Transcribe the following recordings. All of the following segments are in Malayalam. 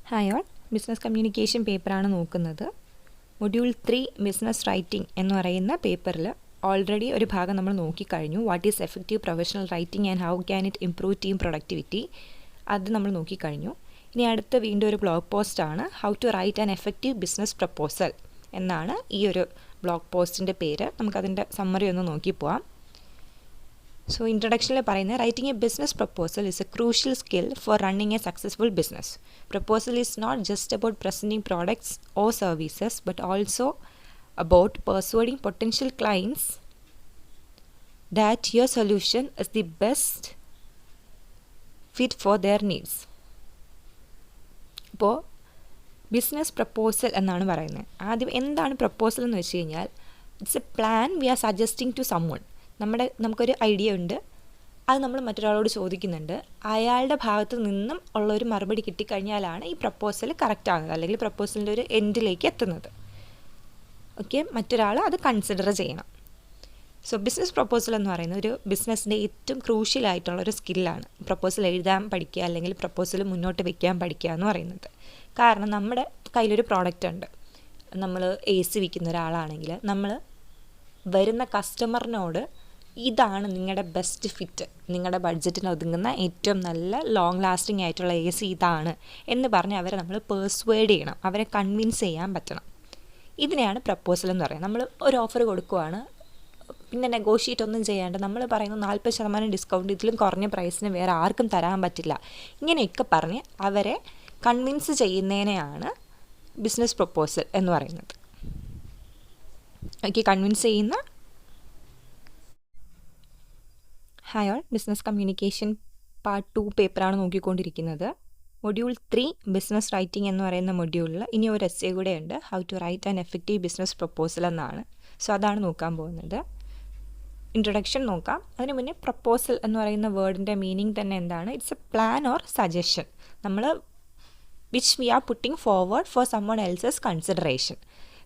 ഹായ് ഓൾ, ബിസിനസ് കമ്മ്യൂണിക്കേഷൻ പേപ്പറാണ് നോക്കുന്നത്. മൊഡ്യൂൾ 3 ബിസിനസ് റൈറ്റിംഗ് എന്ന് പറയുന്ന പേപ്പറിൽ ഓൾറെഡി ഒരു ഭാഗം നമ്മൾ നോക്കിക്കഴിഞ്ഞു. What is effective professional writing and how can it improve team productivity, അത് നമ്മൾ നോക്കിക്കഴിഞ്ഞു. ഇനി അടുത്ത വീണ്ടും ഒരു ബ്ലോഗ് പോസ്റ്റാണ് how to write an effective business proposal എന്നാണ് ഈ ഒരു ബ്ലോഗ് പോസ്റ്റിൻ്റെ പേര്. നമുക്കതിൻ്റെ സമ്മറി ഒന്ന് നോക്കി പോവാം. സോ ഇൻട്രൊഡക്ഷനിൽ പറയുന്നത് writing a business proposal is a crucial skill for running a successful business. Proposal is not just about presenting products or services but also about persuading potential clients that your solution is the best fit for their needs. ഇപ്പോൾ ബിസിനസ് പ്രപ്പോസൽ എന്നാണ് പറയുന്നത്. ആദ്യം എന്താണ് പ്രപ്പോസൽ എന്ന് വെച്ച് കഴിഞ്ഞാൽ it's a plan we are suggesting to summon. നമുക്കൊരു ഐഡിയ ഉണ്ട്, അത് നമ്മൾ മറ്റൊരാളോട് ചോദിക്കുന്നുണ്ട്. അയാളുടെ ഭാഗത്ത് നിന്നും ഉള്ളൊരു മറുപടി കിട്ടിക്കഴിഞ്ഞാലാണ് ഈ പ്രപ്പോസൽ കറക്റ്റ് ആകുന്നത്, അല്ലെങ്കിൽ പ്രപ്പോസലിൻ്റെ ഒരു എൻഡിലേക്ക് എത്തുന്നത്. ഓക്കെ, മറ്റൊരാൾ അത് കൺസിഡർ ചെയ്യണം. സോ ബിസിനസ് പ്രപ്പോസൽ എന്ന് പറയുന്നത് ഒരു ബിസിനസ്സിൻ്റെ ഏറ്റവും ക്രൂഷ്യലായിട്ടുള്ളൊരു സ്കില്ലാണ്. പ്രപ്പോസൽ എഴുതാൻ പഠിക്കുക, അല്ലെങ്കിൽ പ്രപ്പോസൽ മുന്നോട്ട് വയ്ക്കാൻ പഠിക്കുക എന്ന് പറയുന്നത്. കാരണം നമ്മുടെ കയ്യിലൊരു പ്രോഡക്റ്റ് ഉണ്ട്. നമ്മൾ AC വിൽക്കുന്ന ഒരാളാണെങ്കിൽ നമ്മൾ വരുന്ന കസ്റ്റമറിനോട് ഇതാണ് നിങ്ങളുടെ ബെസ്റ്റ് ഫിറ്റ്, നിങ്ങളുടെ ബഡ്ജറ്റിന് ഒതുങ്ങുന്ന ഏറ്റവും നല്ല ലോങ് ലാസ്റ്റിംഗ് ആയിട്ടുള്ള AC ഇതാണ് എന്ന് പറഞ്ഞ് അവരെ നമ്മൾ പെർsuade ചെയ്യണം, അവരെ കൺവിൻസ് ചെയ്യാൻ പറ്റണം. ഇതിനെയാണ് പ്രപ്പോസൽ എന്ന് പറയുന്നത്. നമ്മൾ ഒരു ഓഫർ കൊടുക്കുവാണ്, പിന്നെ നെഗോഷിയേറ്റ് ഒന്നും ചെയ്യാണ്ട് നമ്മൾ പറയുന്നത് 40% ഡിസ്കൗണ്ട്, ഇതിലും കുറഞ്ഞ പ്രൈസിന് വേറെ ആർക്കും തരാൻ പറ്റില്ല, ഇങ്ങനെയൊക്കെ പറഞ്ഞ് അവരെ കൺവിൻസ് ചെയ്യുന്നതിനെയാണ് ബിസിനസ് പ്രപ്പോസൽ എന്ന് പറയുന്നത്. ഓക്കെ, കൺവിൻസ് ചെയ്യുന്ന hi all, business communication part 2 പേപ്പറാണ് നോക്കിക്കൊണ്ടിരിക്കുന്നത്. മൊഡ്യൂൾ 3 ബിസിനസ് റൈറ്റിംഗ് എന്ന് പറയുന്ന മൊഡ്യൂളിൽ ഇനി ഒരു എസ്സേ കൂടെ ഉണ്ട്, how to write an effective business proposal എന്നാണ്. സോ അതാണ് നോക്കാൻ പോകുന്നത്. ഇൻട്രൊഡക്ഷൻ നോക്കാം. അതിന് മുന്നേ പ്രപ്പോസൽ എന്ന് പറയുന്ന വേർഡിൻ്റെ മീനിങ് തന്നെ എന്താണ്? It's a plan or suggestion നമ്മൾ which we are putting forward for someone else's consideration.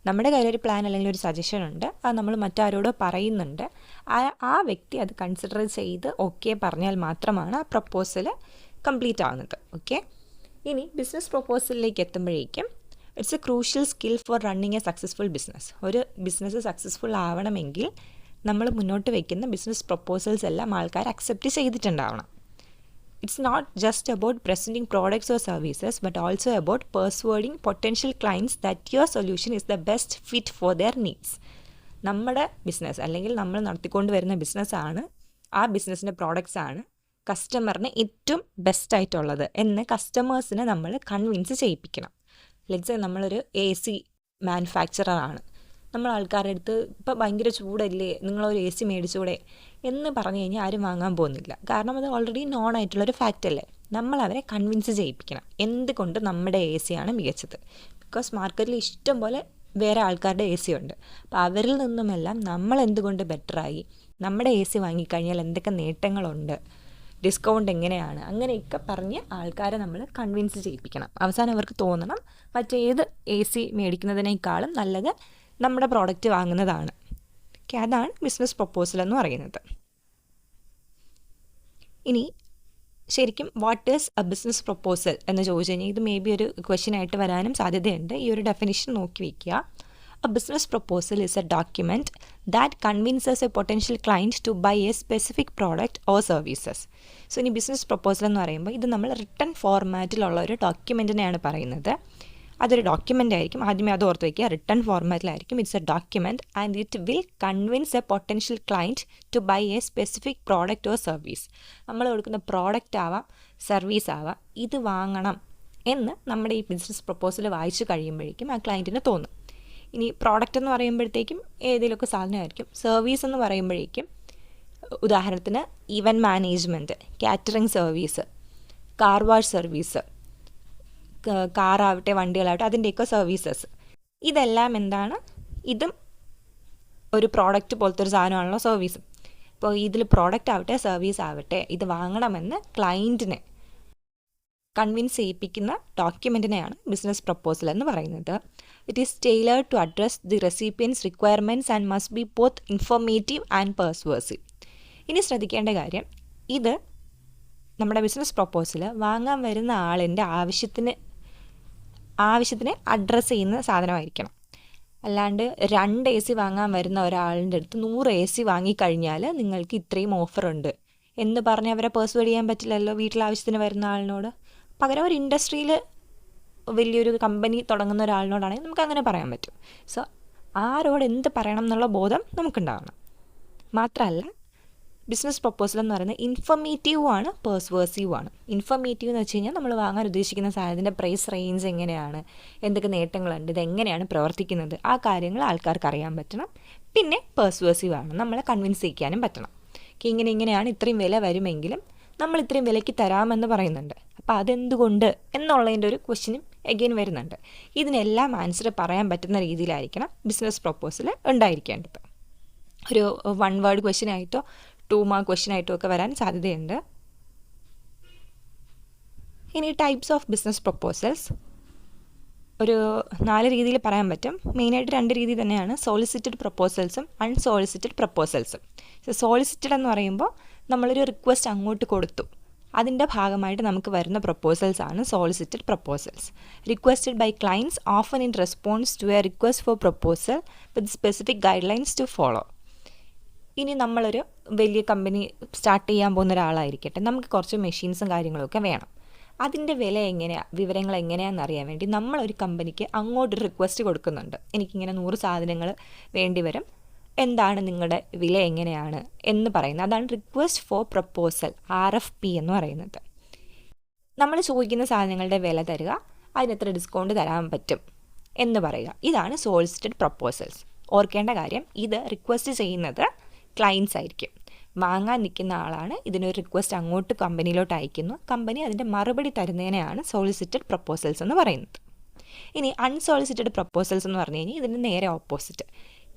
നമ്മുടെ കയ്യിലൊരു പ്ലാൻ അല്ലെങ്കിൽ ഒരു സജഷൻ ഉണ്ട്, അത് നമ്മൾ മറ്റാരോടോ പറയുന്നുണ്ട്. ആ വ്യക്തി അത് കൺസിഡർ ചെയ്ത് ഓക്കെ പറഞ്ഞാൽ മാത്രമാണ് ആ പ്രപ്പോസൽ കംപ്ലീറ്റ് ആവുന്നത്. ഓക്കെ, ഇനി ബിസിനസ് പ്രപ്പോസലിലേക്ക് എത്തുമ്പോഴേക്കും it's A crucial skill for running a successful business. ഒരു ബിസിനസ് സക്സസ്ഫുൾ ആവണമെങ്കിൽ നമ്മൾ മുന്നോട്ട് വയ്ക്കുന്ന ബിസിനസ് പ്രപ്പോസൽസ് എല്ലാം ആൾക്കാർ accept ചെയ്തിട്ടുണ്ടാവണം. It's not just about presenting products or services, but also about persuading potential clients that your solution is the best fit for their needs. നമ്മുടെ ബിസിനസ് അല്ലെങ്കിൽ നമ്മൾ നടത്തിക്കൊണ്ട് വരുന്ന ബിസിനസ്സാണ്, ആ ബിസിനസ്സിൻ്റെ പ്രോഡക്റ്റ്സ് ആണ് കസ്റ്റമറിന് ഏറ്റവും ബെസ്റ്റ് ആയിട്ടുള്ളത് എന്ന് കസ്റ്റമേഴ്സിനെ നമ്മൾ കൺവിൻസ് ചെയ്യിപ്പിക്കണം. ലെറ്റ്സ് സേ നമ്മളൊരു AC മാനുഫാക്ചററാണ്. നമ്മൾ ആൾക്കാരുടെ അടുത്ത് ഇപ്പോൾ ഭയങ്കര ചൂടല്ലേ, നിങ്ങളൊരു AC മേടിച്ചൂടെ എന്ന് പറഞ്ഞു കഴിഞ്ഞാൽ ആരും വാങ്ങാൻ പോകുന്നില്ല. കാരണം അത് ഓൾറെഡി നോൺ ആയിട്ടുള്ളൊരു ഫാക്റ്റ് അല്ലേ. നമ്മൾ അവരെ കൺവിൻസ് ചെയ്യിപ്പിക്കണം എന്തുകൊണ്ട് നമ്മുടെ AC ആണ് മികച്ചത്. ബിക്കോസ് മാർക്കറ്റിൽ ഇഷ്ടം പോലെ വേറെ ആൾക്കാരുടെ AC ഉണ്ട്. അപ്പോൾ അവരിൽ നിന്നുമെല്ലാം നമ്മൾ എന്തുകൊണ്ട് ബെറ്ററായി, നമ്മുടെ AC വാങ്ങിക്കഴിഞ്ഞാൽ എന്തൊക്കെ നേട്ടങ്ങളുണ്ട്, ഡിസ്കൗണ്ട് എങ്ങനെയാണ്, അങ്ങനെയൊക്കെ പറഞ്ഞ് ആൾക്കാരെ നമ്മൾ കൺവിൻസ് ചെയ്യിപ്പിക്കണം. അവസാനം അവർക്ക് തോന്നണം മറ്റേത് AC മേടിക്കുന്നതിനേക്കാളും നല്ലത് നമ്മുടെ പ്രോഡക്റ്റ് വാങ്ങുന്നതാണ്. ഓക്കെ, അതാണ് ബിസിനസ് പ്രപ്പോസൽ എന്ന് പറയുന്നത്. ഇനി ശരിക്കും what is a business proposal എന്ന് ചോദിച്ചു കഴിഞ്ഞാൽ ഇത് മേ ബി ഒരു ക്വസ്റ്റ്യൻ ആയിട്ട് വരാനും സാധ്യതയുണ്ട്. ഈ ഒരു ഡെഫിനിഷൻ നോക്കി വയ്ക്കുക. A business proposal is a document that convinces a potential client to buy a specific product or services. So ഇനി ബിസിനസ് പ്രപ്പോസൽ എന്ന് പറയുമ്പോൾ ഇത് നമ്മൾ റിട്ടൺ ഫോർമാറ്റിലുള്ള ഒരു ഡോക്യുമെൻറ്റിനെയാണ് പറയുന്നത്. അതൊരു ഡോക്യുമെൻ്റ് ആയിരിക്കും. ആദ്യമേ അത് ഓർത്ത് വയ്ക്കുക, റിട്ടൺ ഫോർമാറ്റിലായിരിക്കും. It's a document and it will convince a potential client to buy a specific product or service. നമ്മൾ കൊടുക്കുന്ന പ്രോഡക്റ്റ് ആവാം, സർവീസ് ആവാം, ഇത് വാങ്ങണം എന്ന് നമ്മുടെ ഈ ബിസിനസ് പ്രപ്പോസൽ വായിച്ചു കഴിയുമ്പോഴേക്കും ആ ക്ലയൻറ്റിന് തോന്നും. ഇനി പ്രോഡക്റ്റ് എന്ന് പറയുമ്പോഴത്തേക്കും ഏതെങ്കിലുമൊക്കെ സാധനമായിരിക്കും. സർവീസ് എന്ന് പറയുമ്പോഴേക്കും ഉദാഹരണത്തിന് event management, catering service, car wash service, കാറാവട്ടെ വണ്ടികളാവട്ടെ അതിൻ്റെയൊക്കെ സർവീസസ്, ഇതെല്ലാം എന്താണ്? ഇതും ഒരു പ്രോഡക്റ്റ് പോലത്തെ ഒരു സാധനമാണല്ലോ സർവീസ്. ഇപ്പോൾ ഇതിൽ പ്രോഡക്റ്റ് ആവട്ടെ സർവീസ് ആവട്ടെ ഇത് വാങ്ങണമെന്ന് ക്ലയൻറ്റിനെ കൺവിൻസ് ചെയ്യിപ്പിക്കുന്ന ഡോക്യുമെൻറ്റിനെയാണ് ബിസിനസ് പ്രപ്പോസൽ എന്ന് പറയുന്നത്. It is tailored to address the recipient's requirements and must be both informative and persuasive. ഇനി ശ്രദ്ധിക്കേണ്ട കാര്യം, ഇത് നമ്മുടെ ബിസിനസ് പ്രപ്പോസൽ വാങ്ങാൻ വരുന്ന ആളിൻ്റെ ആവശ്യത്തിന് ആവശ്യത്തിന് അഡ്രസ്സ് ചെയ്യുന്ന സാധനമായിരിക്കണം. അല്ലാണ്ട് 2 AC വാങ്ങാൻ വരുന്ന ഒരാളിൻ്റെ അടുത്ത് 100 AC വാങ്ങിക്കഴിഞ്ഞാൽ നിങ്ങൾക്ക് ഇത്രയും ഓഫറുണ്ട് എന്ന് പറഞ്ഞ് അവരെ പേഴ്സുവേഡ് ചെയ്യാൻ പറ്റില്ലല്ലോ വീട്ടിൽ ആവശ്യത്തിന് വരുന്ന ആളിനോട്. പകരം ഒരു ഇൻഡസ്ട്രിയിൽ വലിയൊരു കമ്പനി തുടങ്ങുന്ന ഒരാളിനോടാണെങ്കിൽ നമുക്ക് അങ്ങനെ പറയാൻ പറ്റും. സോ ആരോട് എന്ത് പറയണം എന്നുള്ള ബോധം നമുക്കുണ്ടാവണം. മാത്രമല്ല ബിസിനസ് പ്രൊപ്പോസൽ എന്ന് പറയുന്നത് ഇൻഫർമേറ്റീവും ആണ്, പേഴ്സ്വേസീവും ആണ്. ഇൻഫർമേറ്റീവ് എന്ന് വെച്ച് കഴിഞ്ഞാൽ നമ്മൾ വാങ്ങാൻ ഉദ്ദേശിക്കുന്ന സാധനത്തിൻ്റെ പ്രൈസ് റേഞ്ച് എങ്ങനെയാണ്, എന്തൊക്കെ നേട്ടങ്ങളുണ്ട്, ഇതെങ്ങനെയാണ് പ്രവർത്തിക്കുന്നത്, ആ കാര്യങ്ങൾ ആൾക്കാർക്ക് അറിയാൻ പറ്റണം. പിന്നെ പേഴ്സ്വേസീവ് ആണ്, നമ്മളെ കൺവിൻസ് ചെയ്യിക്കാനും പറ്റണം. ഇങ്ങനെയാണ് ഇത്രയും വില വരുമെങ്കിലും നമ്മൾ ഇത്രയും വിലയ്ക്ക് തരാമെന്ന് പറയുന്നുണ്ട്, അപ്പോൾ അതെന്തുകൊണ്ട് എന്നുള്ളതിൻ്റെ ഒരു ക്വസ്റ്റ്യനും എഗെയിൻ വരുന്നുണ്ട്. ഇതിനെല്ലാം ആൻസർ പറയാൻ പറ്റുന്ന രീതിയിലായിരിക്കണം ബിസിനസ് പ്രൊപ്പോസൽ ഉണ്ടായിരിക്കേണ്ടത്. ഒരു 1 വേർഡ് ക്വസ്റ്റ്യൻ ആയിട്ടോ 2 മാർക്ക് ക്വസ്റ്റ്യൻ ആയിട്ടോ ഒക്കെ വരാൻ സാധ്യതയുണ്ട്. ഇനി ടൈപ്സ് ഓഫ് ബിസിനസ് പ്രൊപ്പോസൽസ് ഒരു 4 രീതിയിൽ പറയാൻ പറ്റും. മെയിനായിട്ട് 2 രീതി തന്നെയാണ്, സോളിസിറ്റഡ് പ്രൊപ്പോസൽസും അൺസോളിസിറ്റഡ് പ്രൊപ്പോസൽസും. സോളിസിറ്റഡ് എന്ന് പറയുമ്പോൾ നമ്മളൊരു റിക്വസ്റ്റ് അങ്ങോട്ട് കൊടുത്തു, അതിൻ്റെ ഭാഗമായിട്ട് നമുക്ക് വരുന്ന പ്രൊപ്പോസൽസ് ആണ് solicited proposals. Requested by clients often in response to a request for proposal with specific guidelines to follow. ഇനി നമ്മളൊരു വലിയ കമ്പനി സ്റ്റാർട്ട് ചെയ്യാൻ പോകുന്ന ഒരാളായിരിക്കട്ടെ, നമുക്ക് കുറച്ച് മെഷീൻസും കാര്യങ്ങളൊക്കെ വേണം. അതിൻ്റെ വില എങ്ങനെയാണ്, വിവരങ്ങൾ എങ്ങനെയാണെന്ന് അറിയാൻ വേണ്ടി നമ്മളൊരു കമ്പനിക്ക് അങ്ങോട്ടൊരു റിക്വസ്റ്റ് കൊടുക്കുന്നുണ്ട്. എനിക്കിങ്ങനെ 100 സാധനങ്ങൾ വേണ്ടി വരും, എന്താണ് നിങ്ങളുടെ വില എങ്ങനെയാണ് എന്ന് പറയുന്നത്. അതാണ് റിക്വസ്റ്റ് ഫോർ പ്രൊപ്പോസൽ, RFP എന്ന് പറയുന്നത്. നമ്മൾ ചോദിക്കുന്ന സാധനങ്ങളുടെ വില തരിക, അതിനെത്ര ഡിസ്കൗണ്ട് തരാൻ പറ്റും എന്ന് പറയുക. ഇതാണ് സോളിസിറ്റഡ് പ്രൊപ്പോസൽസ്. ഓർക്കേണ്ട കാര്യം, ഇത് റിക്വസ്റ്റ് ചെയ്യുന്നത് ക്ലയൻസ് ആയിരിക്കും. വാങ്ങാൻ നിൽക്കുന്ന ആളാണ് ഇതിനൊരു റിക്വസ്റ്റ് അങ്ങോട്ട് കമ്പനിയിലോട്ട് അയക്കുന്നു, കമ്പനി അതിൻ്റെ മറുപടി തരുന്നതിനെയാണ് സോളിസിറ്റഡ് പ്രൊപ്പോസൽസ് എന്ന് പറയുന്നത്. ഇനി അൺസോളിസിറ്റഡ് പ്രൊപ്പോസൽസ് എന്ന് പറഞ്ഞു കഴിഞ്ഞാൽ ഇതിന് നേരെ ഓപ്പോസിറ്റ്.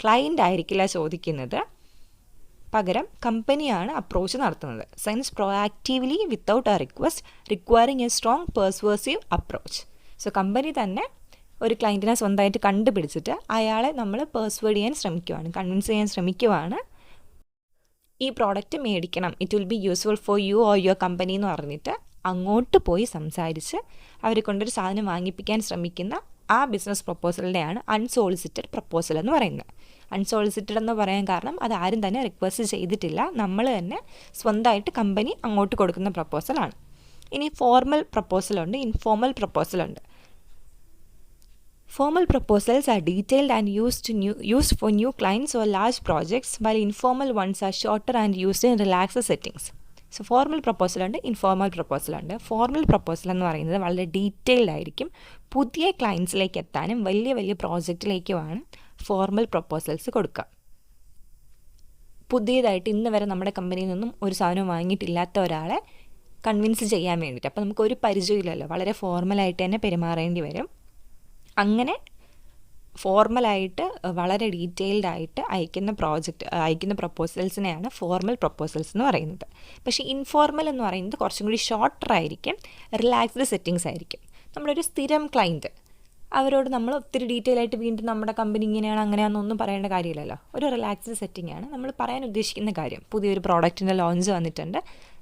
ക്ലയൻ്റ് ആയിരിക്കില്ല ചോദിക്കുന്നത്, പകരം കമ്പനിയാണ് അപ്രോച്ച് നടത്തുന്നത്. Sent proactively without a request requiring a strong persuasive approach. So company തന്നെ ഒരു ക്ലയൻറ്റിനെ സ്വന്തമായിട്ട് കണ്ടുപിടിച്ചിട്ട് അയാളെ നമ്മൾ പേഴ്സ്വേഡ് ചെയ്യാൻ ശ്രമിക്കുവാണ്, കൺവിൻസ് ചെയ്യാൻ ശ്രമിക്കുവാണ്, ഈ പ്രോഡക്റ്റ് മേടിക്കണം, it will be useful for you or your company എന്ന് പറഞ്ഞിട്ട് അങ്ങോട്ട് പോയി സംസാരിച്ച് അവരെ കൊണ്ടൊരു സാധനം വാങ്ങിപ്പിക്കാൻ ശ്രമിക്കുന്ന ആ ബിസിനസ് പ്രൊപ്പോസലിനെയാണ് അൺസോളിസിറ്റഡ് പ്രൊപ്പോസൽ എന്ന് പറയുന്നത്. അൺസോളിസിറ്റഡ് എന്ന് പറയാൻ കാരണം അത് ആരും തന്നെ റിക്വസ്റ്റ് ചെയ്തിട്ടില്ല, നമ്മൾ തന്നെ സ്വന്തമായിട്ട് കമ്പനി അങ്ങോട്ട് കൊടുക്കുന്ന പ്രൊപ്പോസലാണ്. ഇനി ഫോർമൽ പ്രൊപ്പോസലുണ്ട്, ഇൻഫോർമൽ പ്രൊപ്പോസലുണ്ട്. Formal proposals are detailed and used for new clients or large projects, while informal ones are shorter and used in relaxed settings. So formal proposal ഉണ്ട്, ഇൻഫോർമൽ പ്രൊപ്പോസൽ ഉണ്ട്. ഫോർമൽ പ്രൊപ്പോസൽ എന്ന് പറയുന്നത് വളരെ ഡീറ്റെയിൽഡ് ആയിരിക്കും. പുതിയ ക്ലയൻസിലേക്ക് എത്താനും വലിയ വലിയ പ്രോജക്റ്റിലേക്കുമാണ് ഫോർമൽ പ്രൊപ്പോസൽസ് കൊടുക്കുക. പുതിയതായിട്ട് ഇന്ന് വരെ നമ്മുടെ കമ്പനിയിൽ നിന്നും ഒരു സാധനം വാങ്ങിയിട്ടില്ലാത്ത ഒരാളെ കൺവിൻസ് ചെയ്യാൻ വേണ്ടിയിട്ട്, അപ്പോൾ നമുക്കൊരു പരിചയമില്ലല്ലോ, വളരെ ഫോർമലായിട്ട് തന്നെ പെരുമാറേണ്ടി വരും. അങ്ങനെ ഫോർമലായിട്ട് വളരെ ഡീറ്റെയിൽഡ് ആയിട്ട് അയക്കുന്ന പ്രൊപ്പോസൽസിനെയാണ് ഫോർമൽ പ്രൊപ്പോസൽസ് എന്ന് പറയുന്നത്. പക്ഷേ ഇൻഫോർമൽ എന്ന് പറയുന്നത് കുറച്ചും കൂടി ഷോർട്ടർ ആയിരിക്കും, റിലാക്സ്ഡ് സെറ്റിങ്സ് ആയിരിക്കും. നമ്മളൊരു സ്ഥിരം ക്ലയൻറ്റ്, അവരോട് നമ്മൾ ഒത്തിരി ഡീറ്റെയിൽ ആയിട്ട് വീണ്ടും നമ്മുടെ കമ്പനി ഇങ്ങനെയാണ് അങ്ങനെയാണെന്നൊന്നും പറയേണ്ട കാര്യമില്ലല്ലോ. ഒരു റിലാക്സ്ഡ് സെറ്റിംഗ് ആണ് നമ്മൾ പറയാൻ ഉദ്ദേശിക്കുന്ന കാര്യം. പുതിയൊരു പ്രോഡക്റ്റിൻ്റെ ലോഞ്ച് വന്നിട്ടുണ്ട്,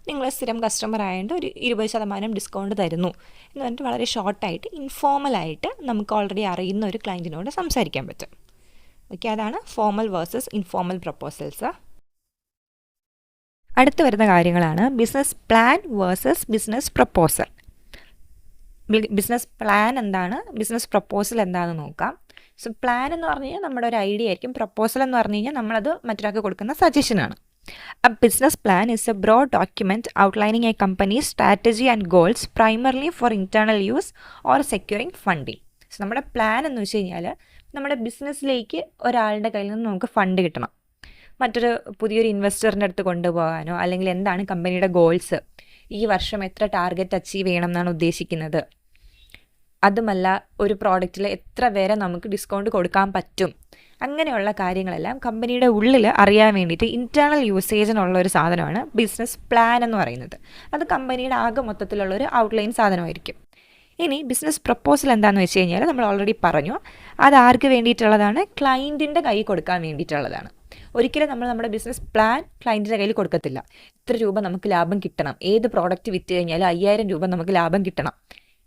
നിങ്ങൾ സ്ഥിരം കസ്റ്റമർ ആയതുകൊണ്ട് ഒരു 20% ഡിസ്കൗണ്ട് തരുന്നു എന്ന് പറഞ്ഞിട്ട് വളരെ ഷോർട്ടായിട്ട് ഇൻഫോർമലായിട്ട് നമുക്ക് ഓൾറെഡി അറിയുന്ന ഒരു ക്ലയൻറ്റിനോട് സംസാരിക്കാൻ പറ്റും. ഓക്കെ, അതാണ് ഫോർമൽ വേഴ്സസ് ഇൻഫോർമൽ പ്രൊപ്പോസൽസ്. അടുത്ത് വരുന്ന കാര്യങ്ങളാണ് business plan versus business proposal. Business plan എന്താണ്, ബിസിനസ് പ്രൊപ്പോസൽ എന്താണെന്ന് നോക്കാം. സോ പ്ലാൻ എന്ന് പറഞ്ഞു കഴിഞ്ഞാൽ നമ്മുടെ ഒരു ഐഡിയ ആയിരിക്കും. പ്രൊപ്പോസൽ എന്ന് പറഞ്ഞു കഴിഞ്ഞാൽ നമ്മളത് മറ്റൊരാൾക്ക് കൊടുക്കുന്ന സജഷനാണ്. A business plan is a broad document outlining a company's strategy and goals primarily for internal use or securing funding. So നമ്മുടെ പ്ലാൻ എന്ന് വെച്ച് കഴിഞ്ഞാൽ നമ്മുടെ ബിസിനസ്സിലേക്ക് ഒരാളുടെ കയ്യിൽ നിന്ന് നമുക്ക് ഫണ്ട് കിട്ടണം, പുതിയൊരു ഇൻവെസ്റ്ററിൻ്റെ അടുത്ത് കൊണ്ടുപോകാനോ, അല്ലെങ്കിൽ എന്താണ് കമ്പനിയുടെ ഗോൾസ്, ഈ വർഷം എത്ര ടാർഗറ്റ് അച്ചീവ് ചെയ്യണം എന്നാണ് ഉദ്ദേശിക്കുന്നത്, അതുമല്ല ഒരു പ്രോഡക്റ്റിൽ എത്ര വരെ നമുക്ക് ഡിസ്കൗണ്ട് കൊടുക്കാൻ പറ്റും, അങ്ങനെയുള്ള കാര്യങ്ങളെല്ലാം കമ്പനിയുടെ ഉള്ളിൽ അറിയാൻ വേണ്ടിയിട്ട് ഇൻറ്റേർണൽ യൂസേജിനുള്ള ഒരു സാധനമാണ് ബിസിനസ് പ്ലാൻ എന്ന് പറയുന്നത്. അത് കമ്പനിയുടെ ആകെ മൊത്തത്തിലുള്ളൊരു ഔട്ട്ലൈൻ സാധനമായിരിക്കും. ഇനി ബിസിനസ് പ്രൊപ്പോസൽ എന്താണെന്ന് വെച്ച് കഴിഞ്ഞാൽ നമ്മൾ ഓൾറെഡി പറഞ്ഞു, അത് ആർക്ക് വേണ്ടിയിട്ടുള്ളതാണ്, ക്ലയൻറ്റിൻ്റെ കയ്യിൽ കൊടുക്കാൻ വേണ്ടിയിട്ടുള്ളതാണ്. ഒരിക്കലും നമ്മൾ നമ്മുടെ ബിസിനസ് പ്ലാൻ ക്ലയൻറ്റിൻ്റെ കയ്യിൽ കൊടുക്കത്തില്ല. ഇത്ര രൂപ നമുക്ക് ലാഭം കിട്ടണം, ഏത് പ്രോഡക്റ്റ് വിറ്റ് കഴിഞ്ഞാൽ 5000 രൂപ നമുക്ക് ലാഭം കിട്ടണം,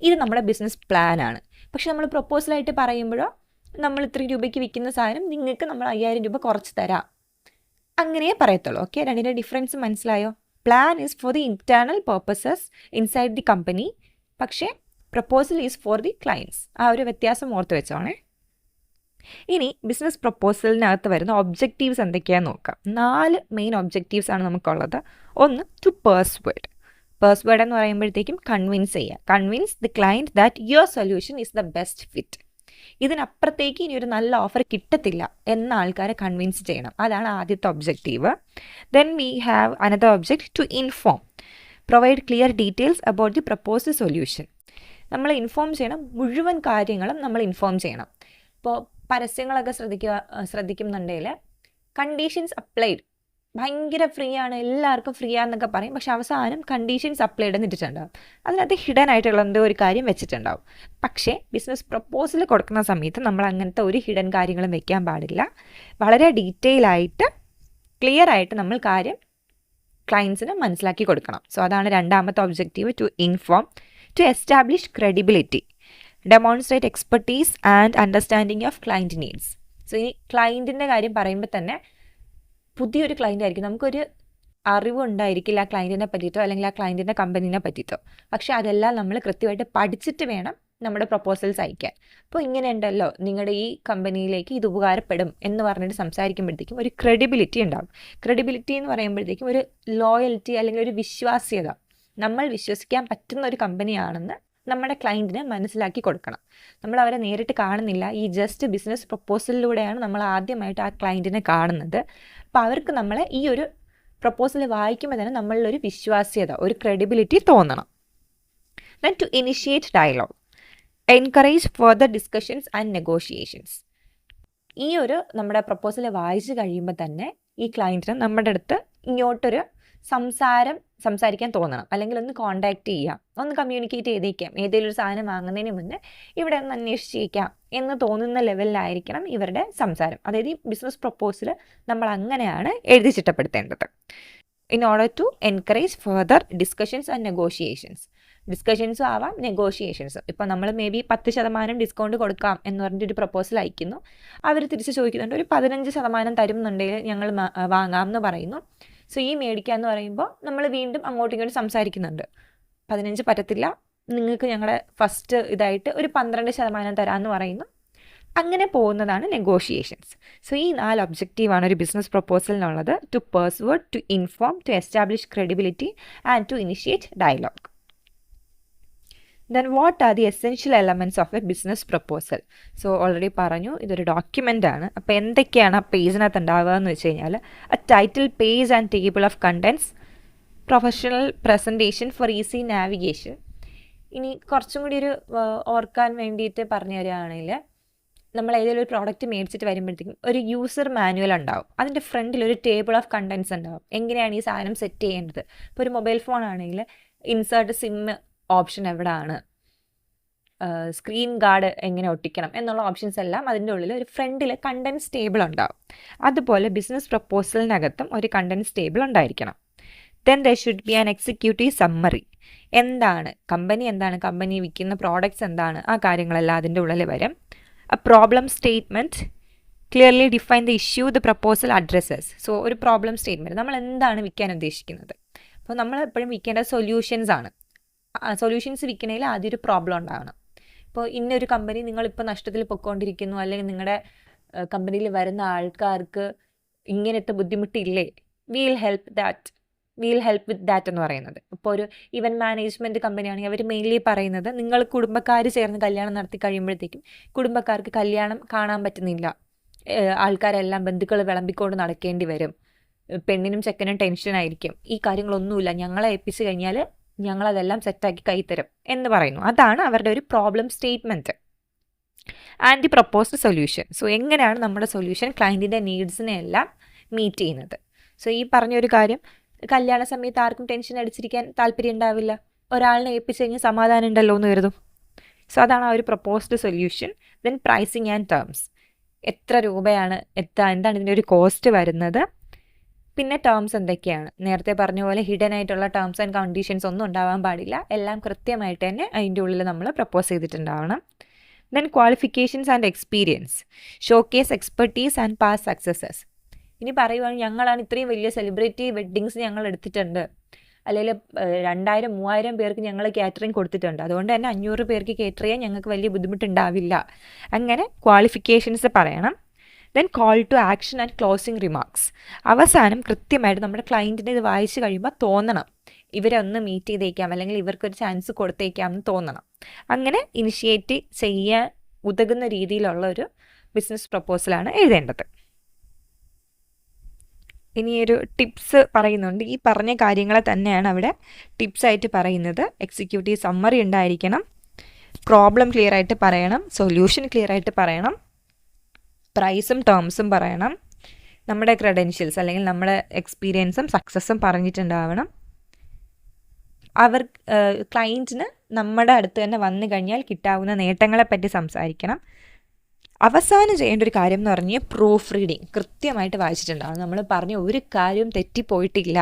ഇത് നമ്മുടെ ബിസിനസ് പ്ലാനാണ്. പക്ഷെ നമ്മൾ പ്രൊപ്പോസലായിട്ട് പറയുമ്പോഴോ നമ്മൾ ഇത്രയും രൂപയ്ക്ക് വിൽക്കുന്ന സാധനം നിങ്ങൾക്ക് നമ്മൾ 5000 രൂപ കുറച്ച് തരാം, അങ്ങനെയേ പറയത്തുള്ളൂ. ഓക്കെ, രണ്ടിൻ്റെ ഡിഫറൻസ് മനസ്സിലായോ? Plan is for the internal purposes inside the company, പക്ഷേ proposal is for the clients. ആ ഒരു വ്യത്യാസം ഓർത്ത് വെച്ചോണേ. ഇനി ബിസിനസ് പ്രപ്പോസലിനകത്ത് വരുന്ന ഒബ്ജക്റ്റീവ്സ് എന്തൊക്കെയാണെന്ന് നോക്കാം. 4 മെയിൻ ഒബ്ജക്റ്റീവ്സ് ആണ് നമുക്കുള്ളത്. ഒന്ന്, ടു പേഴ്സ്വേഡ്. പേഴ്സ്വേഡ് എന്ന് പറയുമ്പോഴത്തേക്കും കൺവിൻസ് ചെയ്യുക. Convince the client that your solution is the best fit. ഇതിനപ്പുറത്തേക്ക് ഇനി ഒരു നല്ല ഓഫർ കിട്ടത്തില്ല എന്ന ആൾക്കാരെ കൺവിൻസ് ചെയ്യണം. അതാണ് ആദ്യത്തെ objective. Then we have another object, to inform. Provide clear details about the proposed solution. നമ്മൾ ഇൻഫോം ചെയ്യണം, മുഴുവൻ കാര്യങ്ങളും നമ്മൾ ഇൻഫോം ചെയ്യണം. ഇപ്പോൾ പരസ്യങ്ങളൊക്കെ ശ്രദ്ധിക്കുന്നുണ്ടെങ്കിൽ കണ്ടീഷൻസ് അപ്ലൈഡ്, ഭയങ്കര ഫ്രീ ആണ്, എല്ലാവർക്കും ഫ്രീ ആണെന്നൊക്കെ പറയും. പക്ഷെ അവസാനം കണ്ടീഷൻസ് അപ്ലൈഡ് എന്നിട്ടുണ്ടാവും. അതിനകത്ത് ഹിഡൻ ആയിട്ടുള്ള എന്തോ ഒരു കാര്യം വെച്ചിട്ടുണ്ടാവും. പക്ഷേ ബിസിനസ് പ്രപ്പോസൽ കൊടുക്കുന്ന സമയത്ത് നമ്മൾ അങ്ങനത്തെ ഒരു ഹിഡൻ കാര്യങ്ങളും വെക്കാൻ പാടില്ല. വളരെ ഡീറ്റെയിൽ ആയിട്ട് ക്ലിയർ ആയിട്ട് നമ്മൾ കാര്യം ക്ലയൻസിന് മനസ്സിലാക്കി കൊടുക്കണം. സോ അതാണ് രണ്ടാമത്തെ objective, to inform. To establish credibility. Demonstrate expertise and understanding of client needs. So ഈ ക്ലയൻറ്റിൻ്റെ കാര്യം പറയുമ്പോൾ തന്നെ പുതിയൊരു ക്ലയൻ്റ് ആയിരിക്കും, നമുക്കൊരു അറിവുണ്ടായിരിക്കില്ല ആ ക്ലയൻറ്റിനെ പറ്റിയിട്ടോ അല്ലെങ്കിൽ ആ ക്ലയൻറ്റിൻ്റെ കമ്പനീനെ പറ്റിയിട്ടോ. പക്ഷേ അതെല്ലാം നമ്മൾ കൃത്യമായിട്ട് പഠിച്ചിട്ട് വേണം നമ്മുടെ പ്രപ്പോസൽസ് അയക്കാൻ. അപ്പോൾ ഇങ്ങനെ ഉണ്ടല്ലോ, നിങ്ങളുടെ ഈ കമ്പനിയിലേക്ക് ഇത് ഉപകാരപ്പെടും എന്ന് പറഞ്ഞിട്ട് സംസാരിക്കുമ്പോഴത്തേക്കും ഒരു ക്രെഡിബിലിറ്റി ഉണ്ടാകും. ക്രെഡിബിലിറ്റി എന്ന് പറയുമ്പോഴത്തേക്കും ഒരു ലോയൽറ്റി അല്ലെങ്കിൽ ഒരു വിശ്വാസ്യത, നമ്മൾ വിശ്വസിക്കാൻ പറ്റുന്ന ഒരു കമ്പനിയാണെന്ന് നമ്മുടെ ക്ലയൻറ്റിനെ മനസ്സിലാക്കി കൊടുക്കണം. നമ്മൾ അവരെ നേരിട്ട് കാണുന്നില്ല, ഈ ജസ്റ്റ് ബിസിനസ് പ്രപ്പോസലിലൂടെയാണ് നമ്മൾ ആദ്യമായിട്ട് ആ ക്ലയൻറ്റിനെ കാണുന്നത്. അപ്പോൾ അവർക്ക് നമ്മളെ ഈ ഒരു പ്രപ്പോസൽ വായിക്കുമ്പോൾ തന്നെ നമ്മളിലൊരു വിശ്വാസ്യത, ഒരു ക്രെഡിബിലിറ്റി തോന്നണം. Then to initiate dialogue. Encourage further discussions and negotiations. ഈ ഒരു നമ്മുടെ പ്രപ്പോസൽ വായിച്ചു കഴിയുമ്പോൾ തന്നെ ഈ ക്ലയൻറ്റിന് നമ്മുടെ അടുത്ത് ഇങ്ങോട്ടൊരു സംസാരിക്കാൻ തോന്നണം, അല്ലെങ്കിൽ ഒന്ന് കോൺടാക്റ്റ് ചെയ്യാം, ഒന്ന് കമ്മ്യൂണിക്കേറ്റ് ചെയ്തേക്കാം. ഏതെങ്കിലും ഒരു സാധനം വാങ്ങുന്നതിന് മുന്നേ ഇവിടെ ഒന്ന് അന്വേഷിച്ചേക്കാം എന്ന് തോന്നുന്ന ലെവലിലായിരിക്കണം ഇവരുടെ സംസാരം. അതായത് ഈ ബിസിനസ് പ്രപ്പോസൽ നമ്മൾ അങ്ങനെയാണ് എഴുതി ചിട്ടപ്പെടുത്തേണ്ടത്. In order to encourage further discussions and negotiations. ഡിസ്കഷൻസും ആവാം, നെഗോഷിയേഷൻസും. ഇപ്പോൾ നമ്മൾ മേ ബി 10% ഡിസ്കൗണ്ട് കൊടുക്കാം എന്ന് പറഞ്ഞിട്ട് ഒരു പ്രപ്പോസൽ അയക്കുന്നു. അവർ തിരിച്ച് ചോദിക്കുന്നുണ്ട്, ഒരു 15% തരുന്നുണ്ടെങ്കിൽ ഞങ്ങൾ വാങ്ങാം എന്ന് പറയുന്നു. സോ ഈ മേടിക്കുക എന്ന് പറയുമ്പോൾ നമ്മൾ വീണ്ടും അങ്ങോട്ടും ഇങ്ങോട്ടും സംസാരിക്കുന്നുണ്ട്. 15 പറ്റത്തില്ല, നിങ്ങൾക്ക് ഞങ്ങളുടെ ഫസ്റ്റ് ഇതായിട്ട് ഒരു 12% തരാമെന്ന് പറയുന്നു. അങ്ങനെ പോകുന്നതാണ് നെഗോഷിയേഷൻസ്. സോ ഈ 4 ഒബ്ജക്റ്റീവാണ് ഒരു ബിസിനസ് പ്രപ്പോസലിനുള്ളത്. To persuade, to inform, to establish credibility and to initiate dialogue. Then what are the essential elements of a business proposal? So already പറഞ്ഞു, ഇതൊരു ഡോക്യുമെൻ്റ് ആണ്. അപ്പോൾ എന്തൊക്കെയാണ് ആ പേജിനകത്ത് ഉണ്ടാവുക എന്ന് വെച്ച് കഴിഞ്ഞാൽ, a title page and table of contents, professional presentation for easy navigation. ഇനി കുറച്ചും കൂടി ഒരു ഓർക്കാൻ വേണ്ടിയിട്ട് പറഞ്ഞു തരികയാണെങ്കിൽ, നമ്മൾ ഏതെങ്കിലും ഒരു പ്രോഡക്റ്റ് മേടിച്ചിട്ട് വരുമ്പോഴത്തേക്കും ഒരു യൂസർ മാനുവൽ ഉണ്ടാവും. അതിൻ്റെ ഫ്രണ്ടിൽ ഒരു ടേബിൾ ഓഫ് കണ്ടൻസ് ഉണ്ടാവും, എങ്ങനെയാണ് ഈ സാധനം സെറ്റ് ചെയ്യേണ്ടത്. ഇപ്പോൾ ഒരു മൊബൈൽ ഫോൺ ആണെങ്കിൽ ഇൻസേർട്ട് സിം ഓപ്ഷൻ എവിടെയാണ്, സ്ക്രീൻ ഗാർഡ് എങ്ങനെ ഒട്ടിക്കണം എന്നുള്ള ഓപ്ഷൻസ് എല്ലാം അതിൻ്റെ ഉള്ളിൽ ഒരു ഫ്രണ്ടിൽ കണ്ടൻസ് ടേബിൾ ഉണ്ടാവും. അതുപോലെ ബിസിനസ് പ്രപ്പോസലിനകത്തും ഒരു കണ്ടൻസ് ടേബിൾ ഉണ്ടായിരിക്കണം. Then there should be an executive summary. എന്താണ് കമ്പനി വിൽക്കുന്ന പ്രോഡക്റ്റ്സ് എന്താണ്, ആ കാര്യങ്ങളെല്ലാം അതിൻ്റെ ഉള്ളിൽ വരും. A problem statement, clearly define the issue the proposal addresses. So ഒരു പ്രോബ്ലം സ്റ്റേറ്റ്മെൻറ്റ്, നമ്മൾ എന്താണ് വിൽക്കാൻ ഉദ്ദേശിക്കുന്നത്. അപ്പോൾ നമ്മൾ എപ്പോഴും വിൽക്കേണ്ടത് സൊല്യൂഷൻസ് ആണ്. സൊല്യൂഷൻസ് വിൽക്കണമെങ്കിൽ ആദ്യം ഒരു പ്രോബ്ലം ഉണ്ടാകണം. ഇപ്പോൾ ഇന്നൊരു കമ്പനി നിങ്ങളിപ്പോൾ നഷ്ടത്തിൽ പൊയ്ക്കൊണ്ടിരിക്കുന്നു, അല്ലെങ്കിൽ നിങ്ങളുടെ കമ്പനിയിൽ വരുന്ന ആൾക്കാർക്ക് ഇങ്ങനത്തെ ബുദ്ധിമുട്ടില്ലേ, വിൽ ഹെൽപ്പ് വിത്ത് ദാറ്റ് എന്ന് പറയുന്നത്. ഇപ്പോൾ ഒരു ഇവൻറ്റ് മാനേജ്മെൻറ്റ് കമ്പനിയാണെങ്കിൽ അവർ മെയിൻലി പറയുന്നത്, നിങ്ങൾ കുടുംബക്കാർ ചേർന്ന് കല്യാണം നടത്തി കഴിയുമ്പോഴത്തേക്കും കുടുംബക്കാർക്ക് കല്യാണം കാണാൻ പറ്റുന്നില്ല, ആൾക്കാരെല്ലാം ബന്ധുക്കൾ വിളമ്പിക്കൊണ്ട് നടക്കേണ്ടി വരും, പെണ്ണിനും ചെക്കനും ടെൻഷനായിരിക്കും, ഈ കാര്യങ്ങളൊന്നുമില്ല, ഞങ്ങളെ ഏൽപ്പിച്ച് കഴിഞ്ഞാൽ ഞങ്ങളതെല്ലാം സെറ്റാക്കി കൈത്തരും എന്ന് പറയുന്നു. അതാണ് അവരുടെ ഒരു problem statement. And the proposed solution. So എങ്ങനെയാണ് നമ്മുടെ സൊല്യൂഷൻ ക്ലയൻറ്റിൻ്റെ നീഡ്സിനെ എല്ലാം മീറ്റ് ചെയ്യുന്നത്. സോ ഈ പറഞ്ഞൊരു കാര്യം, കല്യാണ സമയത്ത് ആർക്കും ടെൻഷൻ അടിച്ചിരിക്കാൻ താല്പര്യം ഉണ്ടാവില്ല, ഒരാളിനെ ഏൽപ്പിച്ച് കഴിഞ്ഞാൽ സമാധാനം ഉണ്ടല്ലോ എന്ന് കരുതും. സോ അതാണ് ആ ഒരു proposed solution. Then pricing and terms. എത്ര രൂപയാണ്, എന്താണ് ഇതിൻ്റെ ഒരു കോസ്റ്റ് വരുന്നത്, പിന്നെ ടേംസ് എന്തൊക്കെയാണ്. നേരത്തെ പറഞ്ഞ പോലെ ഹിഡൻ ആയിട്ടുള്ള ടേംസ് ആൻഡ് കണ്ടീഷൻസ് ഒന്നും ഉണ്ടാവാൻ പാടില്ല, എല്ലാം കൃത്യമായിട്ട് തന്നെ അതിൻ്റെ ഉള്ളിൽ നമ്മൾ പ്രപ്പോസ് ചെയ്തിട്ടുണ്ടാവണം. Then qualifications and experience, showcase expertise and past successes. ഇനി പറയുവാണെങ്കിൽ ഞങ്ങളാണ് ഇത്രയും വലിയ സെലിബ്രിറ്റി വെഡ്ഡിങ്സ് ഞങ്ങൾ എടുത്തിട്ടുണ്ട്, അല്ലെങ്കിൽ 2000-3000 പേർക്ക് ഞങ്ങൾ കാറ്ററിംഗ് കൊടുത്തിട്ടുണ്ട്, അതുകൊണ്ട് തന്നെ 500 പേർക്ക് കേറ്റർ ചെയ്യാൻ ഞങ്ങൾക്ക് വലിയ ബുദ്ധിമുട്ടുണ്ടാവില്ല. അങ്ങനെ ക്വാളിഫിക്കേഷൻസ് പറയണം. Then call to action and closing remarks. അവസാനം കൃത്യമായിട്ട് നമ്മുടെ ക്ലയൻറ്റിന് ഇത് വായിച്ച് കഴിയുമ്പോൾ തോന്നണം ഇവരെ ഒന്ന് മീറ്റ് ചെയ്തേക്കാം അല്ലെങ്കിൽ ഇവർക്കൊരു ചാൻസ് കൊടുത്തേക്കാം എന്ന് തോന്നണം. അങ്ങനെ ഇനിഷ്യേറ്റ് ചെയ്യാൻ ഉതകുന്ന രീതിയിലുള്ള ഒരു ബിസിനസ് പ്രപ്പോസലാണ് എഴുതേണ്ടത്. ഇനി ഒരു ടിപ്സ് പറയുന്നുണ്ട്. ഈ പറഞ്ഞ കാര്യങ്ങളെ തന്നെയാണ് അവിടെ ടിപ്സായിട്ട് പറയുന്നത്. എക്സിക്യൂട്ടീവ് സമ്മറി ഉണ്ടായിരിക്കണം, പ്രോബ്ലം ക്ലിയർ ആയിട്ട് പറയണം, സൊല്യൂഷൻ ക്ലിയർ ആയിട്ട് പറയണം, പ്രൈസും ടേംസും പറയണം, നമ്മുടെ ക്രെഡൻഷ്യൽസ് അല്ലെങ്കിൽ നമ്മുടെ എക്സ്പീരിയൻസും സക്സസ്സും പറഞ്ഞിട്ടുണ്ടാവണം. ക്ലയൻറ്റിന് നമ്മുടെ അടുത്ത് തന്നെ വന്നു കഴിഞ്ഞാൽ കിട്ടാവുന്ന നേട്ടങ്ങളെപ്പറ്റി സംസാരിക്കണം. അവസാനം ചെയ്യേണ്ട ഒരു കാര്യം എന്ന് പറഞ്ഞാൽ പ്രൂഫ് റീഡിങ് കൃത്യമായിട്ട് വായിച്ചിട്ടുണ്ടാവും. നമ്മൾ പറഞ്ഞ ഒരു കാര്യവും തെറ്റിപ്പോയിട്ടില്ല,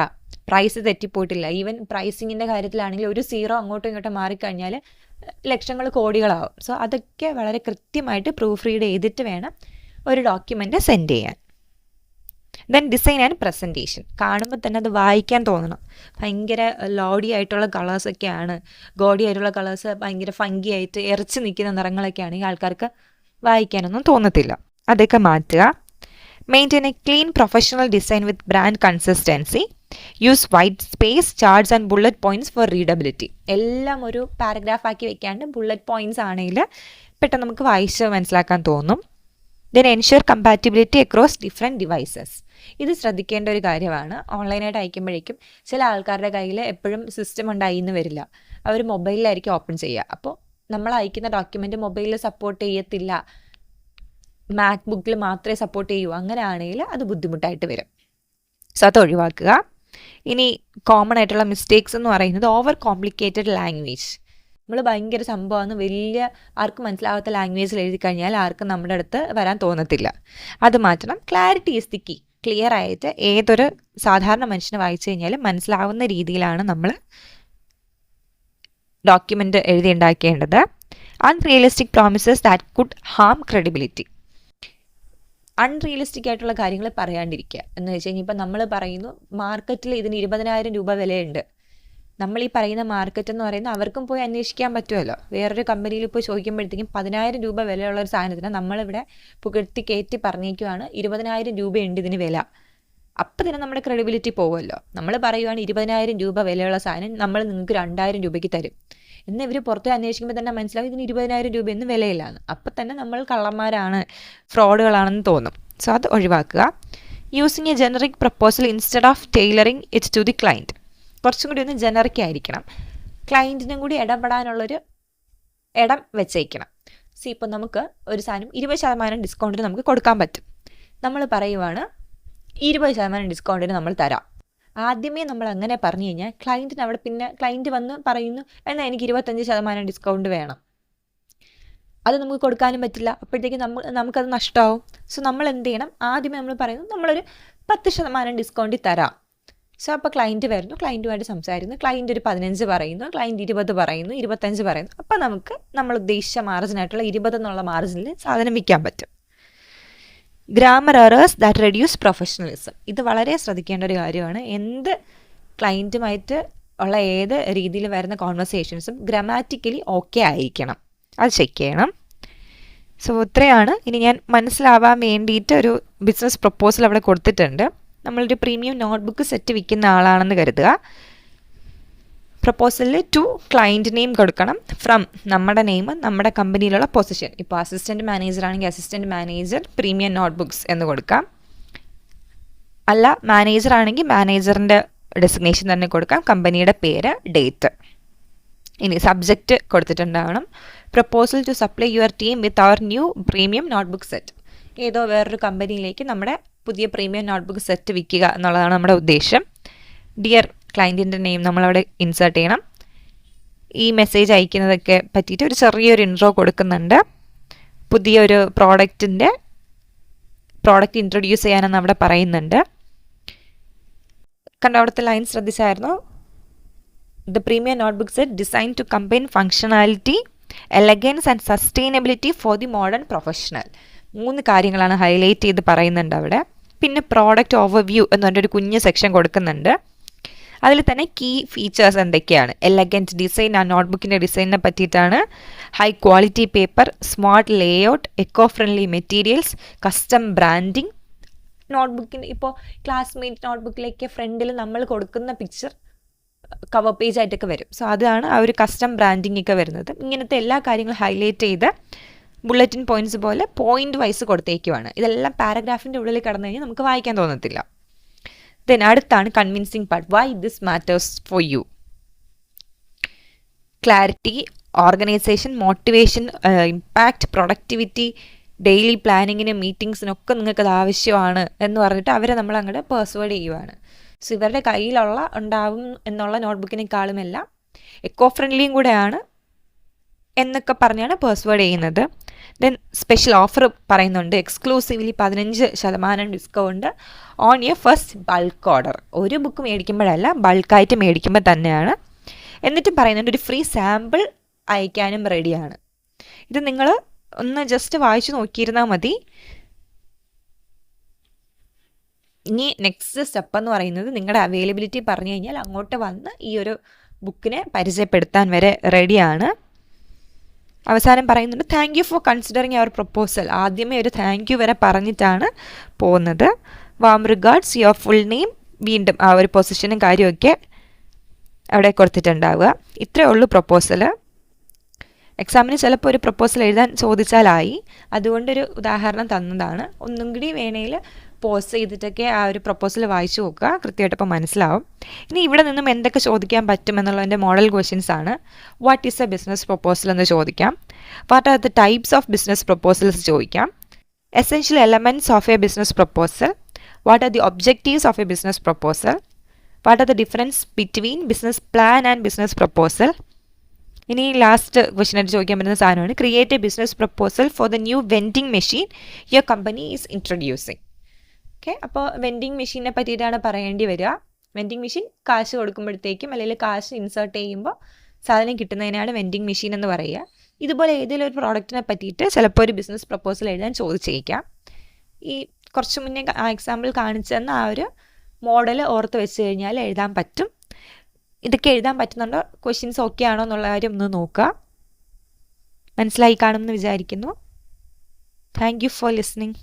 പ്രൈസ് തെറ്റിപ്പോയിട്ടില്ല. ഈവൻ പ്രൈസിങ്ങിൻ്റെ കാര്യത്തിലാണെങ്കിൽ ഒരു 0 അങ്ങോട്ടും ഇങ്ങോട്ടും മാറിക്കഴിഞ്ഞാൽ ലക്ഷങ്ങൾ കോടികളാവും. സോ അതൊക്കെ വളരെ കൃത്യമായിട്ട് പ്രൂഫ് റീഡ് ചെയ്തിട്ട് വേണം ഒരു ഡോക്യുമെൻ്റ് സെൻഡ് ചെയ്യാൻ. Then design and presentation. കാണുമ്പോൾ തന്നെ അത് വായിക്കാൻ തോന്നണം. ഭയങ്കര ലോഡി ആയിട്ടുള്ള കളേഴ്സൊക്കെയാണ്, ഗോഡി ആയിട്ടുള്ള കളേഴ്സ്, ഭയങ്കര ഫങ്കി ആയിട്ട് എറിച്ച് നിൽക്കുന്ന നിറങ്ങളൊക്കെ ആണെങ്കിൽ ആൾക്കാർക്ക് വായിക്കാനൊന്നും തോന്നത്തില്ല. അതൊക്കെ മാറ്റുക. Maintain a clean professional design with brand consistency. Use white space, charts and bullet points for readability. എല്ലാം ഒരു പാരഗ്രാഫ് ആക്കി വെക്കാണ്ട് ബുള്ളറ്റ് പോയിൻറ്റ്സ് ആണെങ്കിൽ പെട്ടെന്ന് നമുക്ക് വായിച്ച് മനസ്സിലാക്കാൻ തോന്നും. Then ensure കമ്പാറ്റിബിലിറ്റി across different devices. ഇത് ശ്രദ്ധിക്കേണ്ട ഒരു കാര്യമാണ്. ഓൺലൈനായിട്ട് അയക്കുമ്പോഴേക്കും ചില ആൾക്കാരുടെ കയ്യിൽ എപ്പോഴും സിസ്റ്റം ഉണ്ടായിന്ന് വരില്ല, അവർ മൊബൈലിലായിരിക്കും ഓപ്പൺ ചെയ്യുക. അപ്പോൾ നമ്മൾ അയക്കുന്ന ഡോക്യുമെൻ്റ് മൊബൈലിൽ സപ്പോർട്ട് ചെയ്യത്തില്ല, മാക് ബുക്കിൽ മാത്രമേ സപ്പോർട്ട് ചെയ്യൂ. അങ്ങനെ ആണെങ്കിൽ അത് ബുദ്ധിമുട്ടായിട്ട് വരും. സോ അത് ഒഴിവാക്കുക. ഇനി കോമൺ ആയിട്ടുള്ള മിസ്റ്റേക്സ് എന്ന് പറയുന്നത് ഓവർ കോംപ്ലിക്കേറ്റഡ് ലാംഗ്വേജ്. നമ്മൾ ഭയങ്കര സംഭവമാണ്, വലിയ ആർക്കും മനസ്സിലാവാത്ത ലാംഗ്വേജിൽ എഴുതി കഴിഞ്ഞാൽ ആർക്കും നമ്മുടെ അടുത്ത് വരാൻ തോന്നത്തില്ല. അത് മാറ്റണം. Clarity is the key. Clear ആയിട്ട് ഏതൊരു സാധാരണ മനുഷ്യന് വായിച്ചു കഴിഞ്ഞാലും മനസ്സിലാവുന്ന രീതിയിലാണ് നമ്മൾ ഡോക്യുമെൻ്റ് എഴുതി ഉണ്ടാക്കേണ്ടത്. Unrealistic promises that could harm credibility. Unrealistic ആയിട്ടുള്ള കാര്യങ്ങൾ പറയാണ്ടിരിക്കുക. എന്ന് വെച്ച് കഴിഞ്ഞാൽ ഇപ്പം നമ്മൾ പറയുന്നു മാർക്കറ്റിൽ ഇതിന് 20,000 രൂപ വിലയുണ്ട്. നമ്മൾ ഈ പറയുന്ന മാർക്കറ്റ് എന്ന് പറയുന്നത് അവർക്കും പോയി അന്വേഷിക്കാൻ പറ്റുമല്ലോ. വേറൊരു കമ്പനിയിൽ പോയി ചോദിക്കുമ്പോഴത്തേക്കും 10,000 രൂപ വിലയുള്ള ഒരു സാധനത്തിന് നമ്മളിവിടെ പുകഴ്ത്തി കയറ്റി പറഞ്ഞേക്കുവാണ് 20,000 രൂപയുണ്ട് ഇതിന് വില. അപ്പം തന്നെ നമ്മുടെ ക്രെഡിബിലിറ്റി പോകുമല്ലോ. നമ്മൾ പറയുവാണ് 20,000 രൂപ വിലയുള്ള സാധനം നമ്മൾ നിങ്ങൾക്ക് 2,000 രൂപയ്ക്ക് തരും എന്ന് ഇവർ പുറത്ത് അന്വേഷിക്കുമ്പോൾ തന്നെ മനസ്സിലാവും ഇതിന് 20,000 രൂപയൊന്നും വിലയില്ലാന്ന്. അപ്പം തന്നെ നമ്മൾ കള്ളന്മാരാണ്, ഫ്രോഡുകളാണെന്ന് തോന്നും. സോ അത് ഒഴിവാക്കുക. Using a generic proposal instead of tailoring it to the client. കുറച്ചും കൂടി ഒന്ന് ജനറിക് ആയിരിക്കണം. ക്ലയൻറ്റിനും കൂടി ഇടപെടാനുള്ളൊരു ഇടം വെച്ചേക്കണം. ഇപ്പോൾ നമുക്ക് ഒരു സാധനം 20% ഡിസ്കൗണ്ടിന് നമുക്ക് കൊടുക്കാൻ പറ്റും. നമ്മൾ പറയുവാണ് 20% ഡിസ്കൗണ്ടിന് നമ്മൾ തരാം. ആദ്യമേ നമ്മൾ അങ്ങനെ പറഞ്ഞു കഴിഞ്ഞാൽ ക്ലയൻറ്റിന് അവിടെ പിന്നെ ക്ലയൻറ്റ് വന്ന് പറയുന്നു എന്നാൽ എനിക്ക് 25% ഡിസ്കൗണ്ട് വേണം, അത് നമുക്ക് കൊടുക്കാനും പറ്റില്ല. അപ്പോഴത്തേക്ക് നമുക്കത് നഷ്ടമാവും. സോ നമ്മൾ എന്ത് ചെയ്യണം, ആദ്യമേ നമ്മൾ പറയുന്നു നമ്മളൊരു 10% ഡിസ്കൗണ്ടിൽ തരാം. സോ അപ്പോൾ ക്ലയൻറ്റ് വരുന്നു, ക്ലയൻറ്റുമായിട്ട് സംസാരിക്കുന്നു, ക്ലയൻറ്റ് ഒരു 15 പറയുന്നു, ക്ലയൻറ്റ് 20 പറയുന്നു, 25 പറയുന്നു. അപ്പോൾ നമുക്ക് നമ്മൾ ഉദ്ദേശിച്ച മാർജിനായിട്ടുള്ള 20 എന്നുള്ള മാർജിനിൽ സാധനം വിൽക്കാൻ പറ്റും. Grammar errors that reduce professionalism. ഇത് വളരെ ശ്രദ്ധിക്കേണ്ട ഒരു കാര്യമാണ്. എന്ത് ക്ലയൻറ്റുമായിട്ട് ഉള്ള ഏത് രീതിയിൽ വരുന്ന കോൺവെർസേഷൻസും ഗ്രാമാറ്റിക്കലി ഓക്കെ ആയിരിക്കണം. അത് ചെക്ക് ചെയ്യണം. സോ ഇത്രയാണ്. ഇനി ഞാൻ മനസ്സിലാവാൻ വേണ്ടിയിട്ട് ഒരു ബിസിനസ് പ്രപ്പോസൽ അവിടെ കൊടുത്തിട്ടുണ്ട്. നമ്മളൊരു പ്രീമിയം നോട്ട്ബുക്ക് സെറ്റ് വിൽക്കുന്ന ആളാണെന്ന് കരുതുക. പ്രപ്പോസലിൽ ടു ക്ലയൻറ്റ് നെയിം കൊടുക്കണം, ഫ്രം നമ്മുടെ നെയിം, നമ്മുടെ കമ്പനിയിലുള്ള പൊസിഷൻ. ഇപ്പോൾ അസിസ്റ്റൻറ്റ് മാനേജർ ആണെങ്കിൽ അസിസ്റ്റൻറ്റ് മാനേജർ പ്രീമിയം നോട്ട്ബുക്സ് എന്ന് കൊടുക്കാം. അല്ല മാനേജർ ആണെങ്കിൽ മാനേജറിൻ്റെ ഡെസിഗ്നേഷൻ തന്നെ കൊടുക്കാം, കമ്പനിയുടെ പേര്, ഡേറ്റ്. ഇനി സബ്ജക്റ്റ് കൊടുത്തിട്ടുണ്ടാവണം. Proposal to supply your team with our new premium notebook set. ഏതോ വേറൊരു കമ്പനിയിലേക്ക് നമ്മുടെ പുതിയ പ്രീമിയം നോട്ട്ബുക്ക് സെറ്റ് വിൽക്കുക എന്നുള്ളതാണ് നമ്മുടെ ഉദ്ദേശം. ഡിയർ ക്ലയൻറ്റിൻ്റെ നെയിം നമ്മളവിടെ ഇൻസേർട്ട് ചെയ്യണം. ഈ മെസ്സേജ് അയക്കുന്നതൊക്കെ പറ്റിയിട്ട് ഒരു ചെറിയൊരു ഇൻട്രോ കൊടുക്കുന്നുണ്ട്. പുതിയൊരു പ്രോഡക്റ്റ് ഇൻട്രൊഡ്യൂസ് ചെയ്യാനെന്ന് അവിടെ പറയുന്നുണ്ട്. കണ്ട അവിടുത്തെ ലൈൻ ശ്രദ്ധിച്ചായിരുന്നു. The premium notebook set design to combine functionality elegance and sustainability for the modern professional. 3 കാര്യങ്ങളാണ് ഹൈലൈറ്റ് ചെയ്ത് പറയുന്നുണ്ട് അവിടെ. പിന്നെ പ്രോഡക്റ്റ് ഓവർവ്യൂ എന്ന് പറഞ്ഞൊരു കുഞ്ഞ് സെക്ഷൻ കൊടുക്കുന്നുണ്ട്. അതിൽ തന്നെ കീ ഫീച്ചേഴ്സ് എന്തൊക്കെയാണ്. എലഗൻറ്റ് ഡിസൈൻ, ആ നോട്ട്ബുക്കിൻ്റെ ഡിസൈനിനെ പറ്റിയിട്ടാണ്. High quality paper, smart layout, eco friendly materials, custom branding. നോട്ട്ബുക്കിന് ഇപ്പോൾ ക്ലാസ്മേറ്റ് നോട്ട്ബുക്കിലേക്ക് ഫ്രണ്ടിൽ നമ്മൾ കൊടുക്കുന്ന പിക്ചർ കവർ പേജ് ആയിട്ടൊക്കെ വരും. സോ അതാണ് ആ ഒരു കസ്റ്റം ബ്രാൻഡിങ് ഒക്കെ വരുന്നത്. ഇങ്ങനത്തെ എല്ലാ കാര്യങ്ങളും ഹൈലൈറ്റ് ചെയ്ത് ബുള്ളറ്റിൻ പോയിന്റ്സ് പോലെ പോയിന്റ് വൈസ് കൊടുത്തേക്കുവാണ്. ഇതെല്ലാം പാരഗ്രാഫിൻ്റെ ഉള്ളിൽ കടന്നു കഴിഞ്ഞാൽ നമുക്ക് വായിക്കാൻ തോന്നത്തില്ല. ദെൻ അടുത്താണ് convincing part. Why this matters for you. Clarity, organisation, motivation, impact, productivity, daily പ്ലാനിങ്ങിനും മീറ്റിംഗ്സിനൊക്കെ നിങ്ങൾക്കത് ആവശ്യമാണ് എന്ന് പറഞ്ഞിട്ട് അവരെ നമ്മൾ അങ്ങോട്ട് പേഴ്സുവേഡ് ചെയ്യുവാണ്. സോ ഇവരുടെ കയ്യിലുള്ള ഉണ്ടാവും എന്നുള്ള നോട്ട്ബുക്കിനേക്കാളുമെല്ലാം എക്കോ ഫ്രണ്ട്ലിയും കൂടെയാണ് എന്നൊക്കെ പറഞ്ഞാണ് പേഴ്സുവേഡ് ചെയ്യുന്നത്. ദെൻ സ്പെഷ്യൽ ഓഫർ പറയുന്നുണ്ട്. Exclusively 15% discount on your first bulk order. ഒരു ബുക്ക് മേടിക്കുമ്പോഴല്ല, ബൾക്കായിട്ട് മേടിക്കുമ്പോൾ തന്നെയാണ്. എന്നിട്ടും പറയുന്നുണ്ട് ഒരു ഫ്രീ സാമ്പിൾ അയക്കാനും റെഡിയാണ്. ഇത് നിങ്ങൾ ഒന്ന് ജസ്റ്റ് വായിച്ചു നോക്കിയിരുന്നാൽ മതി. ഇനി നെക്സ്റ്റ് സ്റ്റെപ്പ് എന്ന് പറയുന്നത് നിങ്ങളുടെ അവൈലബിലിറ്റി പറഞ്ഞു കഴിഞ്ഞാൽ അങ്ങോട്ട് വന്ന് ഈ ഒരു ബുക്കിനെ പരിചയപ്പെടുത്താൻ വരെ റെഡിയാണ്. അവസാനം പറയുന്നുണ്ട് thank you for considering our proposal. ആദ്യമേ ഒരു താങ്ക് യു വരെ പറഞ്ഞിട്ടാണ് പോകുന്നത്. Warm regards, your full name, വീണ്ടും ആ ഒരു പൊസിഷനും കാര്യമൊക്കെ അവിടെ കൊടുത്തിട്ടുണ്ടാവുക. ഇത്രയേ ഉള്ളൂ പ്രൊപ്പോസൽ. എക്സാമിന് ചിലപ്പോൾ ഒരു പ്രൊപ്പോസൽ എഴുതാൻ ചോദിച്ചാലായി, അതുകൊണ്ടൊരു ഉദാഹരണം തന്നതാണ്. ഒന്നും കൂടി വേണേൽ പോസ് ചെയ്തിട്ടൊക്കെ ആ ഒരു പ്രൊപ്പോസൽ വായിച്ചു നോക്കുക, കൃത്യമായിട്ട് ഇപ്പോൾ മനസ്സിലാവും. ഇനി ഇവിടെ നിന്നും എന്തൊക്കെ ചോദിക്കാൻ പറ്റും എന്നുള്ളതിൻ്റെ മോഡൽ ക്വസ്റ്റ്യൻസ് ആണ്. What is a business proposal എന്ന് ചോദിക്കാം. What are the types of business proposals ചോദിക്കാം. Essential elements of a business proposal. What are the objectives of a business proposal. What are the difference between business plan and business proposal. ഇനി ലാസ്റ്റ് ക്വസ്റ്റ്യനായിട്ട് ചോദിക്കാൻ പറ്റുന്ന സാധനമാണ് create a business proposal for the new vending machine your company is introducing. Okay, അപ്പോൾ വെൻഡിങ് മെഷീനെ പറ്റിയിട്ടാണ് പറയേണ്ടി വരിക. വെൻഡിങ് മെഷീൻ കാശ് കൊടുക്കുമ്പോഴത്തേക്കും അല്ലെങ്കിൽ കാശ് ഇൻസേർട്ട് ചെയ്യുമ്പോൾ സാധനം കിട്ടുന്നതിനാണ് വെൻഡിങ് മെഷീൻ എന്ന് പറയുക. ഇതുപോലെ ഏതെങ്കിലും ഒരു പ്രോഡക്റ്റിനെ പറ്റിയിട്ട് ചിലപ്പോൾ ഒരു ബിസിനസ് പ്രൊപ്പോസൽ എഴുതാൻ ചോദിച്ചേക്കാം. ഈ കുറച്ച് മുന്നേ ആ എക്സാമ്പിൾ കാണിച്ചെന്ന ആ ഒരു മോഡൽ ഓർത്ത് വെച്ച് കഴിഞ്ഞാൽ എഴുതാൻ പറ്റും. ഇതൊക്കെ എഴുതാൻ പറ്റുന്നുണ്ടോ, ക്വസ്റ്റ്യൻസ് ഓക്കെ ആണോ എന്നുള്ള കാര്യം ഒന്ന് നോക്കുക. മനസ്സിലായി കാണുമെന്ന് വിചാരിക്കുന്നു. Thank you for listening.